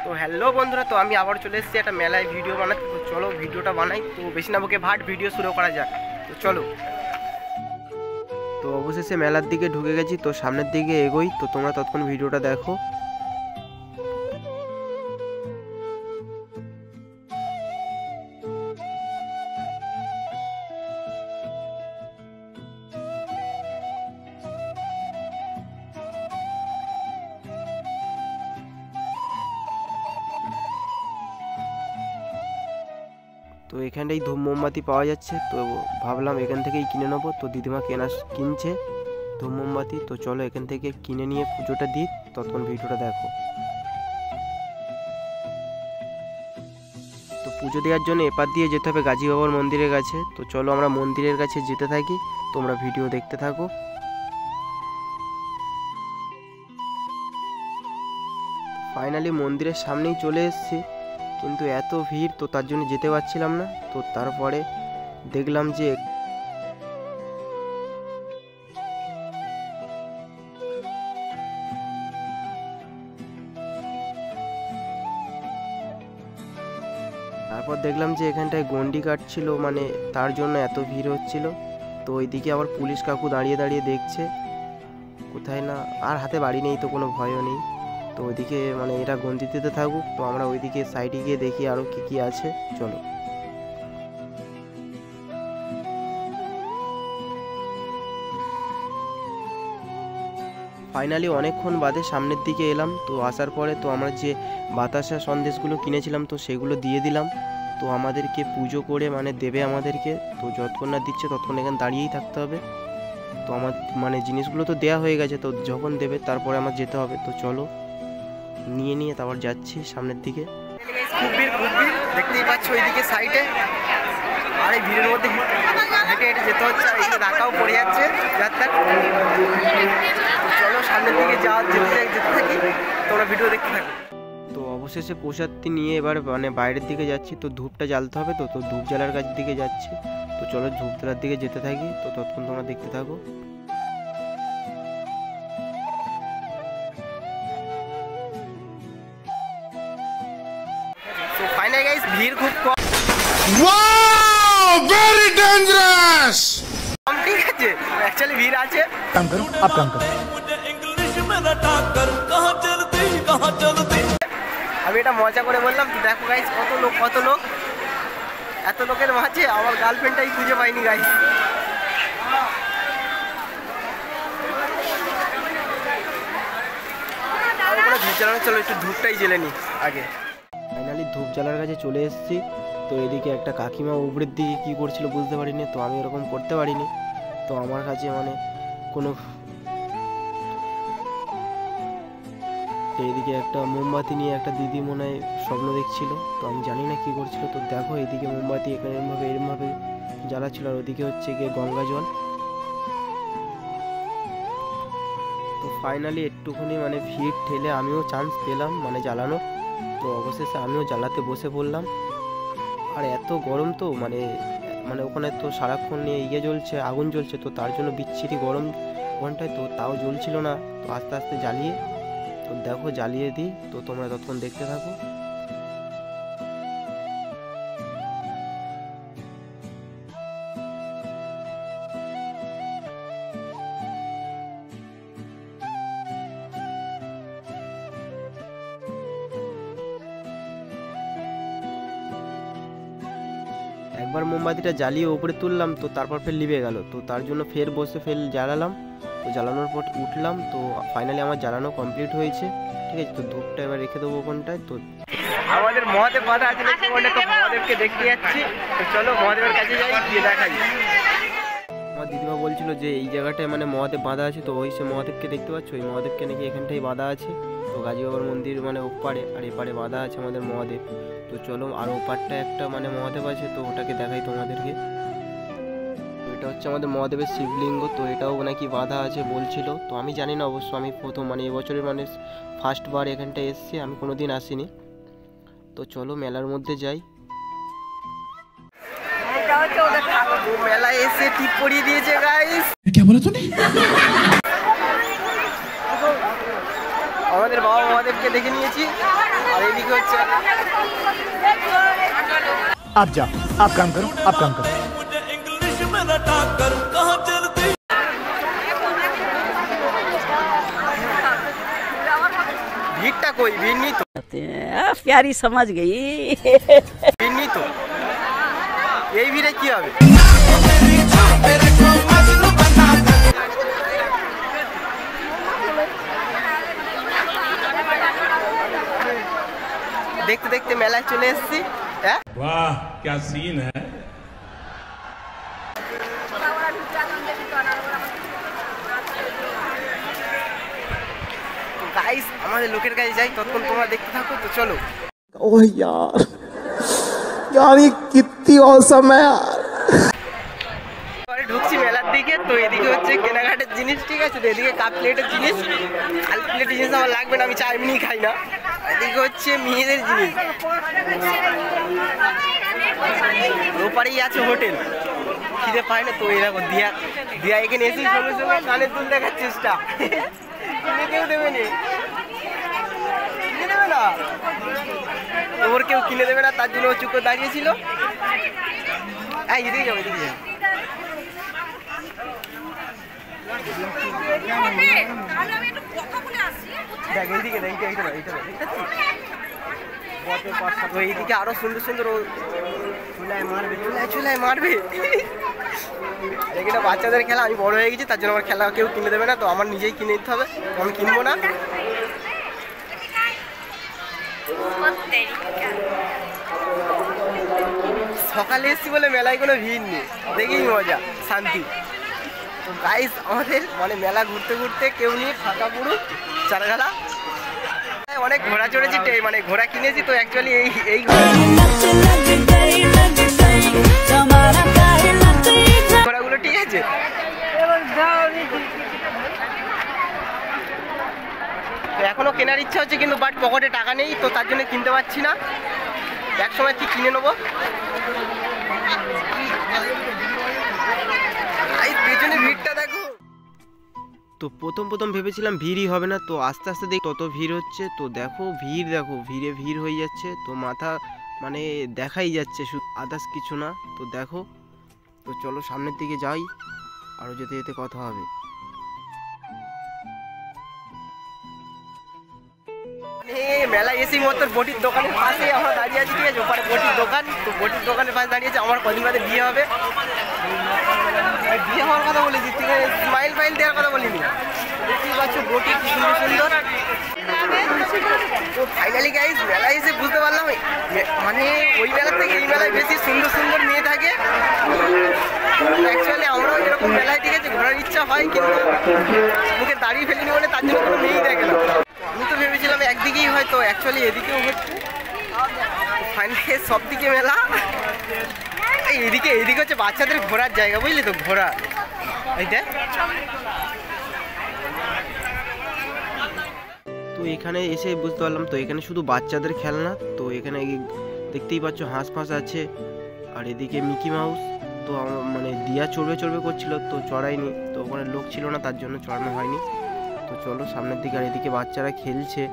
তো হ্যালো বন্ধুরা, তো আমি আবার চলে এসেছি একটা মেলায় ভিডিও বানাতে। তো চলো ভিডিওটা বানাই। তো বেশি না বকে ভাট ভিডিও শুরু করা যাক। তো চলো। তো অবশেষে মেলার দিকে ঢুকে গেছি। তো সামনের দিকে এগোই। তো তোমরা ততক্ষণ ভিডিওটা দেখো। তো এখানটাই ধূপ মোমবাতি পাওয়া যাচ্ছে। তো ভাবলাম এখান থেকেই কিনে নেবো। তো দিদিমা কিনছে ধূপ মোমবাতি। তো চলো এখান থেকে কিনে নিয়ে পুজোটা দিই। ততক্ষণ ভিডিওটা দেখো। তো পুজো দেওয়ার জন্য এপার দিয়ে যেতে হবে গাজী বাবার মন্দিরের কাছে। তো চলো আমরা মন্দিরের কাছে যেতে থাকি, তোমরা ভিডিও দেখতে থাকো। ফাইনালি মন্দিরের সামনেই চলে এসেছি, কিন্তু এত ভিড়, তো তার জন্য যেতে পারছিলাম না। তো তারপরে দেখলাম যে এখানটায় গন্ডি কাটছিল, মানে তার জন্য এত ভিড় হচ্ছিল। তো ওইদিকে আবার পুলিশ কাকু দাঁড়িয়ে দাঁড়িয়ে দেখছে কোথায় না, আর হাতে বাড়ি নেই তো কোনো ভয়ও নেই। তো ওইদিকে মানে এরা গন্ডি দিতে থাকুক, তো আমরা ওইদিকে সাইডে গিয়ে দেখি আরও কী কী আছে। চলো। ফাইনালি অনেকক্ষণ বাদে সামনের দিকে এলাম। তো আসার পরে তো আমরা যে বাতাসা সন্দেশগুলো কিনেছিলাম তো সেগুলো দিয়ে দিলাম। তো আমাদেরকে পুজো করে মানে দেবে আমাদেরকে। তো যতক্ষণ না দিচ্ছে ততক্ষণ এখানে দাঁড়িয়েই থাকতে হবে। তো আমার মানে জিনিসগুলো তো দেওয়া হয়ে গেছে, তো যখন দেবে তারপরে আমার যেতে হবে। তো চলো নিয়ে তারপর যাচ্ছি সামনের দিকে। খুব ভিড় দেখতেই পাচ্ছ ওইদিকে সাইডে। আর এই ভিড়ের মধ্যে হেঁটে যেতে হচ্ছে, আর এদিকে ধাক্কাও পড়ে যাচ্ছে যাত্রা। চলো সামনের দিকে যেতে থাকি, তোমরা ভিডিও দেখতে থাকো। তো অবশেষে প্রসাদটি নিয়ে এবার মানে বাইরের দিকে যাচ্ছি। তো ধূপটা জ্বালতে হবে, তো ধূপ জ্বালার কাছ দিকে যাচ্ছি। তো চলো ধূপ জ্বালার দিকে যেতে থাকি। তো ততক্ষণ তোমরা দেখতে থাকো। তো ফাইনালি গাইস ভিড় খুব কম। Wow! Very dangerous! ঠিক আছে, অ্যাকচুয়ালি ভিড় আছে। काम करो, आप काम करो। আমি এটা মজা করে বললাম। তো দেখো গাইস কত লোক, এত লোকের মাঝে আমার গার্লফ্রেন্ডটাই খুঁজে পাইনি গাইস। ধূপ জ্বালানো, চলো একটু ধূপটাই জ্বেলে নি আগে। ফাইনালি ধূপ জ্বালার কাছে চলে এসেছি। তো এদিকে একটা কাকিমা উপরের দিকে কী করছিল বুঝতে পারিনি। তো আমি এরকম করতে পারিনি। তো আমার কাছে মানে কোনো এইদিকে একটা মোমবাতি নিয়ে একটা দিদি মনে হয় স্বপ্ন দেখছিল। তো আমি জানি না কী করছিল। তো দেখো এইদিকে মোমবাতি এখানে এরমভাবে জ্বালাচ্ছিল, আর ওদিকে হচ্ছে গিয়ে গঙ্গা জল। তো ফাইনালি একটুখানি মানে ভিড় ঠেলে আমিও চান্স পেলাম মানে জ্বালানো। তো অবশেষে আমিও জ্বালাতে বসে পড়লাম। আর এত গরম, তো মানে ওখানে তো সারাক্ষণ নিয়ে জ্বলছে, আগুন জ্বলছে। তো তার জন্য বিচ্ছিরি গরম ওখানটায়, তো তাও জ্বলছিল না। তো আস্তে আস্তে জ্বালিয়ে, তো দেখো জ্বালিয়ে দিই। তো তোমরা ততক্ষণ দেখতে থাকো। একবার মোমবাতিটা জ্বালিয়ে উপরে তুললাম, তো তারপর ফের লিভে গেল। তো তার জন্য ফের জ্বালালাম। তো জ্বালানোর পর উঠলাম। তো ফাইনালি আমার জ্বালানো কমপ্লিট হয়েছে। ঠিক আছে, তো ধূপটা এবার রেখে দেবো ওখানটায়। তো আমাদের মহাদেব বাধা আছে, তো মহাদেবকে দেখতে যাচ্ছি। তো চলো মহাদেবের কাছে যাই, গিয়ে দেখাই। আমার দিদিমা বলছিল যে এই জায়গাটায় মানে মহাদেব বাঁধা আছে। তো ওই সে মহাদেবকে দেখতে পাচ্ছ, ওই মহাদেবকে নাকি এখানটাই বাঁধা আছে। তো গাজী বাবার মন্দির মানে ওপারে, আর এপারে বাঁধা আছে আমাদের মহাদেব। তো চলো, আর ওপারটা একটা মানে মহাদেব আছে, তো ওটাকে দেখাই তোমাদেরকে। এটা হচ্ছে আমাদের মহাদেবের শিবলিঙ্গ। তো এটাও নাকি বাঁধা আছে বলছিল। তো আমি জানি না অবশ্য, আমি প্রথম মানে এবছরের মানে ফার্স্টবার এখানটায় এসেছি, আমি কোনোদিন আসিনি। তো চলো মেলার মধ্যে যাই। মেলায় এসে টিপ পরিয়ে দিয়েছে গাইস। আমাদের বাবা মহাদেবকে দেখে নিয়েছি। আর এদিকে হচ্ছে आप जाओ, आप काम करो, आप काम करो। ভিড়টা কই? ভিড় নেই তো, प्यारी समझ गई। ভিড় নেই তো, এই ভিড়ে কি হবে? দেখতে দেখতে মেলায় চলে এসেছি। হ্যাঁ, वाह क्या सीन है। গাইস আমাদের লোকের কাছে যাই, ততক্ষণ তোমরা দেখতে থাকো। তো চলো। ओह यार, यार ये कितनी औसम है यार। পরে ঢুকছি মেলার দিকে। তো এদিকে হচ্ছে কেনাকাটার জিনিস, ঠিক আছে। তো এদিকে কাপ প্লেটের জিনিস, কাপ প্লেটের জিনিস আমার লাগবে না, আমি চা এমনি খাই না। এদিকে হচ্ছে মেয়েদের জিনিস, ওপারেই আছে হোটেল। খিদে পায় না তো এরকম দিয়া দিয়া এখানে এসে সঙ্গে সঙ্গে কানের দুল দেখার চেষ্টা। কিনে কেউ দেবে না, কিনে দেবে না, ওর কেউ কিনে দেবে না, তার জন্য ও চুপ করে দাঁড়িয়েছিল। হ্যাঁ, এদিকে যাবো, এদিকে যাবো। দেখ এইদিকে, তো এইদিকে আরো সুন্দর সুন্দর চুলায় মারবে, চুলায় মারবে। এটা বাচ্চাদের খেলা, আমি বড় হয়ে গেছি, তার জন্য আমার খেলা কেউ কিনে দেবে না। তো আমার নিজেই কিনে নিতে হবে, আমি কিনবো না। সকালে এসছি বলে মেলায় কোনো ভিড় নেই, দেখেই মজা, শান্তি। তো গাইস আমাদের মানে মেলা ঘুরতে ঘুরতে কেউ নিয়ে ফাঁকা পুরো চারগালা। অনেক ঘোড়া চড়েছি, মানে ঘোড়া কিনেছি। তো অ্যাকচুয়ালি এই ঘোড়াগুলো ঠিক আছে। তো এখনো কেনার ইচ্ছা হচ্ছে, কিন্তু বাট পকেটে টাকা নেই, তো তার জন্য কিনতে পারছি না। এক সময় ঠিক কিনে নেবো। পেছনে ভিড়টা দেখো। তো প্রথম ভেবেছিলাম ভিড়ই হবে না, তো আস্তে আস্তে দেখি তত ভিড় হচ্ছে। তো দেখো ভিড়ে ভিড় হয়ে যাচ্ছে। তো মাথা মানে দেখাই যাচ্ছে, শুধু আদার্স কিছু না। তো দেখো, তো চলো সামনের দিকে যাই, আরও যেতে যেতে কথা হবে। মেলায় এসি মতো বটির দোকানের পাশে আমরা দাঁড়িয়ে আছি, ঠিক আছে। ওপারে বটির দোকান, তো বটির দোকানের পাশে দাঁড়িয়ে আছে। আমার কদিন বাদে বিয়ে হবে, বিয়ে হওয়ার কথা বলেছি, ঠিক আছে, স্মাইল ফাইল দেওয়ার কথা বলিনি। দেখতেই পাচ্ছ বটি কি সুন্দর সুন্দর। তো ফাইনালি গাইস মেলায় এসে বুঝতে পারলাম, মানে ওই মেলার থেকে এই মেলায় বেশি সুন্দর সুন্দর মেয়ে থাকে। অ্যাকচুয়ালি আমরাও এরকম মেলায়, ঠিক আছে, ঘোরার ইচ্ছা হয়, কিন্তু মুখে দাঁড়িয়ে ফেলিনি বলে তার জন্য কোনো মেয়েই দেখে না। আমি তো ভেবেছিলাম একদিকেই হয়তো, অ্যাকচুয়ালি এদিকেও হচ্ছে। ফাইনালি সব দিকে মেলা। এইদিকে হচ্ছে বাচ্চাদের ঘোরার জায়গা, বুঝলি তো, ঘোরা এইটা। তো এখানে এসে বুঝতে পারলাম, তো এখানে শুধু বাচ্চাদের খেলনা। তো এখানে দেখতেই পাচ্ছ হাঁস ফাঁস আছে, আর এদিকে মিকি মাউস। তো মানে দিয়া চড়বে করছিল, তো চড়াইনি, তো ওখানে লোক ছিল না, তার জন্য চড়ানো হয়নি। তো চলো সামনের দিকে। আর এদিকে বাচ্চারা খেলছে,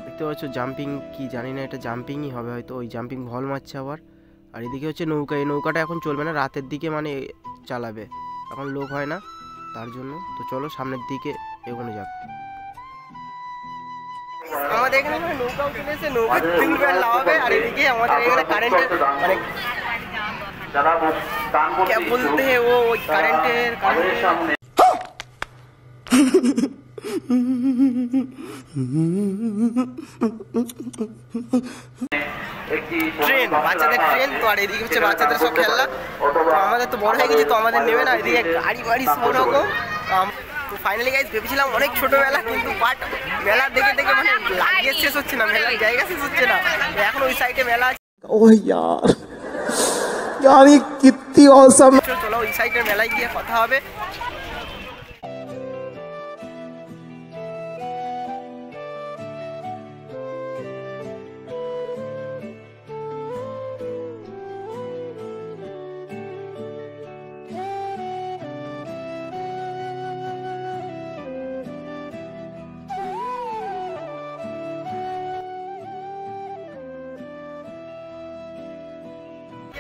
দেখতে পাচ্ছ জাম্পিং, কি জানি না, এটা জাম্পিংই হবে হয়তো, ওই জাম্পিং ভল মারছে আবার। আর এদিকে হচ্ছে নৌকা, এই নৌকাটা এখন চলবে না, রাতের দিকে মানে চালাবে, এখন লোক হয় না তার জন্য। তো চলো সামনের দিকে এগোনো যাক। আমাদের এখানে নৌকাও চলে এসে, নৌকা লাগাবে। আর এদিকে আমাদের এখানে কারেন্টের মানে বলতে ও ওই কারেন্টের ট্রেন, বাচ্চাদের ট্রেন। তো আর এদিকে হচ্ছে বাচ্চাদের সব খেলনা। তো আমাদের তো বড় হয়ে গেছে, তো আমাদের নেবে না। এদিকে গাড়ি বাড়ি সব রকম। তো ফাইনালি গাইস ভেবেছিলাম অনেক ছোট মেলা, কিন্তু বাট মেলা দেখে দেখে মানে লাগিয়ে শেষ হচ্ছে না, মেলার জায়গা শেষ হচ্ছে না। এখন ওই সাইডে মেলা আছে। ओह यार, यार ये कितनी औसम। চলো ওই সাইডের মেলায় গিয়ে কথা হবে।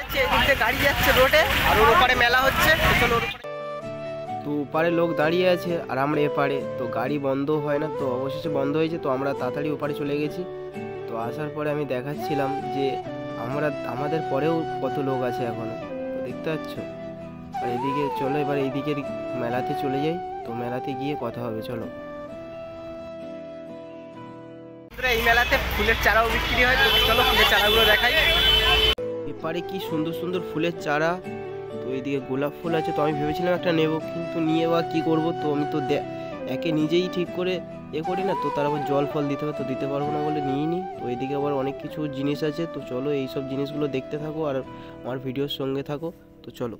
যাচ্ছে, এদিক দিয়ে গাড়ি যাচ্ছে রোডে, আর ওর ওপারে মেলা হচ্ছে। চলো তো ওপারে লোক দাঁড়িয়ে আছে আর আমরা এপারে, তো গাড়ি বন্ধ হয় না, তো অবশেষে বন্ধ হয়েছে। তো আমরা তাড়াতাড়ি ওপারে চলে গেছি। তো আসার পরে আমি দেখাচ্ছিলাম যে আমাদের পরেও কত লোক আছে এখনো, তো দেখতে পাচ্ছ। আর এদিকে চলো এবার এইদিকের মেলাতে চলে যাই, তো মেলাতে গিয়ে কথা হবে। চলো, এই মেলাতে ফুলের চারাও বিক্রি হয়, তো চলো ফুলের চারাগুলো দেখাই। এপারে কি সুন্দর সুন্দর ফুলের চারা, তো এইদিকে গোলাপ ফুল আছে। তো আমি ভেবেছিলাম একটা নেব, কিন্তু নিয়ে বা কী করবো, তো আমি তো একে নিজেই ঠিক করে করি না, তো তার আবার জল ফল দিতে হবে, তো দিতে পারবো না বলে নিইনি। তো এইদিকে আবার অনেক কিছু জিনিস আছে, তো চলো এইসব জিনিসগুলো দেখতে থাকো আর আমার ভিডিওর সঙ্গে থাকো। তো চলো,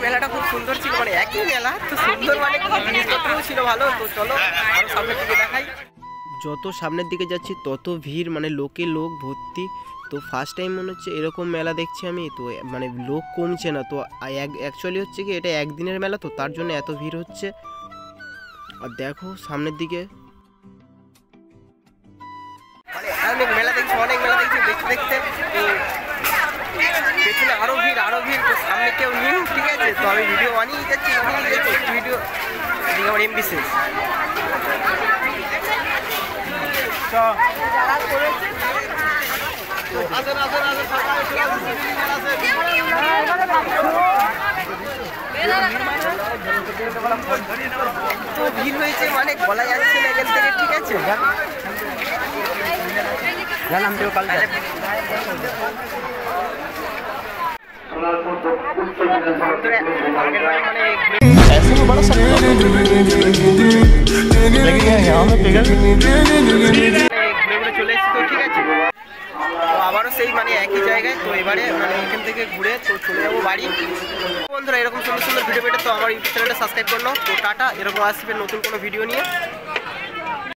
মেলাটা খুব সুন্দর ছিল, মানে একই মেলা তো সুন্দর, মানে জিনিসপত্রও ছিল ভালো। তো চলো আরো সামনের দিকে দেখাই। যত সামনের দিকে যাচ্ছি তত ভিড়, মানে লোক ভর্তি। তো ফার্স্ট টাইম মনে হচ্ছে এরকম মেলা দেখছি আমি, তো মানে লোক কমছে না। তো অ্যাকচুয়ালি হচ্ছে কি এটা একদিনের মেলা, তো তার জন্য এত ভিড় হচ্ছে। আর দেখো সামনের দিকে মানে অনেক মেলা দেখছি, দেখতে তো পেছনে আরো ভিড়, তো সামনে কেউ নেই, ঠিক আছে। তো আমি ভিডিও বানিয়ে যাচ্ছি, ভিডিও আমার এমবি শেষ। তো ভিড় হয়েছে, মানে বলা যাচ্ছে না এখান থেকে, ঠিক আছে। ऐसे में बड़ा চলে এসেছি, তো ঠিক আছে। তো আবারও সেই মানে একই জায়গায়, তো এবারে মানে এখান থেকে ঘুরে তো চলে যাবো বাড়ি। বন্ধুরা এরকম সুন্দর সুন্দর ভিডিও পেতে তো আমার ইউটিউব চ্যানেলটা সাবস্ক্রাইব করলো। তো টাটা, এরকম আসবে নতুন কোনো ভিডিও নিয়ে।